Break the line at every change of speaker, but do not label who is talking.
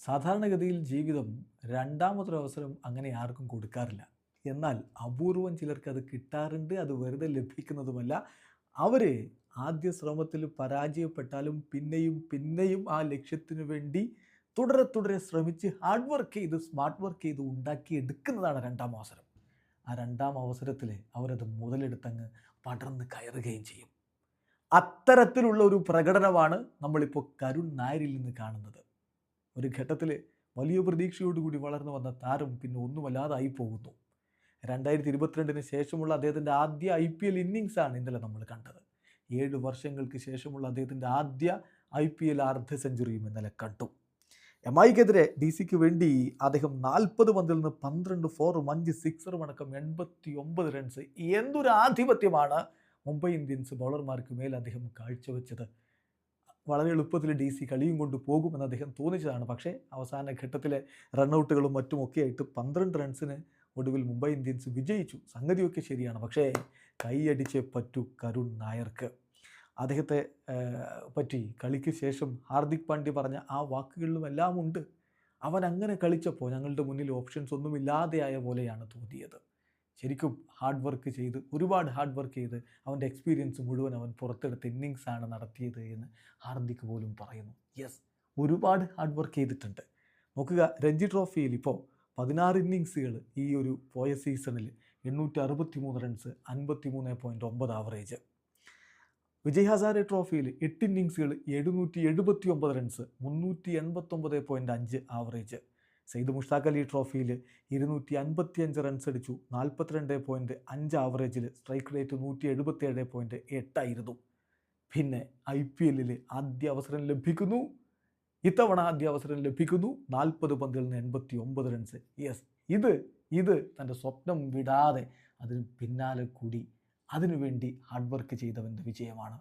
സാധാരണഗതിയിൽ ജീവിതം രണ്ടാമതൊരവസരം അങ്ങനെ ആർക്കും കൊടുക്കാറില്ല. എന്നാൽ അപൂർവം ചിലർക്ക് അത് കിട്ടാറുണ്ട്. അത് വെറുതെ ലഭിക്കുന്നതുമല്ല. അവര് ആദ്യ ശ്രമത്തിൽ പരാജയപ്പെട്ടാലും പിന്നെയും പിന്നെയും ആ ലക്ഷ്യത്തിനു വേണ്ടി തുടരെ തുടരെ ശ്രമിച്ച് ഹാർഡ് വർക്ക് ചെയ്ത് സ്മാർട്ട് വർക്ക് ചെയ്ത് ഉണ്ടാക്കിയെടുക്കുന്നതാണ് രണ്ടാം അവസരം. ആ രണ്ടാം അവസരത്തിൽ അവരത് മുതലെടുത്തങ്ങ് പടർന്ന് കയറുകയും ചെയ്യും. അത്തരത്തിലുള്ള ഒരു പ്രകടനമാണ് നമ്മളിപ്പോൾ കരുൺ നായരിൽ നിന്ന് കാണുന്നത്. ഒരു ഘട്ടത്തിൽ വലിയ പ്രതീക്ഷയോടുകൂടി വളർന്നു വന്ന താരം പിന്നെ ഒന്നുമല്ലാതായി പോകുന്നു. 2022 ശേഷമുള്ള അദ്ദേഹത്തിൻ്റെ ആദ്യ IPL ഇന്നിങ്സാണ് ഇന്നലെ നമ്മൾ കണ്ടത്. 7 വർഷങ്ങൾക്ക് ശേഷമുള്ള അദ്ദേഹത്തിൻ്റെ ആദ്യ IPL അർദ്ധ സെഞ്ചുറിയും ഇന്നലെ കണ്ടു. MIക്കെതിരെ DC വേണ്ടി അദ്ദേഹം 40 പന്തിൽ നിന്ന് 12 ഫോറും 5 സിക്സറും അടക്കം 89 റൺസ്. എന്തൊരു ആധിപത്യമാണ് മുംബൈ ഇന്ത്യൻസ് ബൗളർമാർക്ക് മേൽ അദ്ദേഹം കാഴ്ചവെച്ചത്. വളരെ എളുപ്പത്തിൽ DC കളിയും കൊണ്ട് പോകുമെന്ന് അദ്ദേഹം തോന്നിച്ചതാണ്. പക്ഷേ അവസാന ഘട്ടത്തിലെ റണ്ണൗട്ടുകളും മറ്റുമൊക്കെ ആയിട്ട് 12 റൺസിന് ഒടുവിൽ മുംബൈ ഇന്ത്യൻസ് വിജയിച്ചു. സംഗതിയൊക്കെ ശരിയാണ്. പക്ഷേ കൈയടിച്ചേ പറ്റൂ കരുൺ നായർക്ക്. അദ്ദേഹത്തെ പറ്റി കളിക്ക് ശേഷം ഹാർദിക് പാണ്ഡ്യ പറഞ്ഞ ആ വാക്കുകളിലുമെല്ലാം ഉണ്ട്. അവൻ അങ്ങനെ കളിച്ചപ്പോൾ ഞങ്ങളുടെ മുന്നിൽ ഓപ്ഷൻസ് ഒന്നുമില്ലാതെയായ പോലെയാണ് തോന്നിയത്. ശരിക്കും ഹാർഡ് വർക്ക് ചെയ്ത് ഒരുപാട് ഹാർഡ് വർക്ക് ചെയ്ത് അവൻ്റെ എക്സ്പീരിയൻസ് മുഴുവൻ അവൻ പുറത്തെടുത്ത ഇന്നിങ്സാണ് നടത്തിയത് എന്ന് ഹാർദിക് പോലും പറയുന്നു. യെസ്, ഒരുപാട് ഹാർഡ് വർക്ക് ചെയ്തിട്ടുണ്ട്. നോക്കുക, രഞ്ജി ട്രോഫിയിൽ ഇപ്പോൾ 16 ഇന്നിങ്സുകൾ ഈ ഒരു പോയ സീസണിൽ 863 റൺസ്, 53.9 ആവറേജ്. വിജയ് ഹസാരെ ട്രോഫിയിൽ 8 ഇന്നിങ്സുകൾ 779 റൺസ്, 389.5 ആവറേജ്. സയ്യിദ് മുഷ്താഖ് അലി ട്രോഫിയിൽ 255 റൺസ് അടിച്ചു, 42.5 ആവറേജിൽ. സ്ട്രൈക്ക് റേറ്റ് 177.8 ആയിരുന്നു. പിന്നെ IPL ആദ്യ അവസരം ലഭിക്കുന്നു. ഇത്തവണ ആദ്യ അവസരം ലഭിക്കുന്നു. 40 പന്തിൽ നിന്ന് 89 റൺസ്. യെസ്, ഇത് തൻ്റെ സ്വപ്നം വിടാതെ അതിന് പിന്നാലെ കൂടി അതിനുവേണ്ടി ഹാർഡ് വർക്ക് ചെയ്തവൻ്റെ വിജയമാണ്.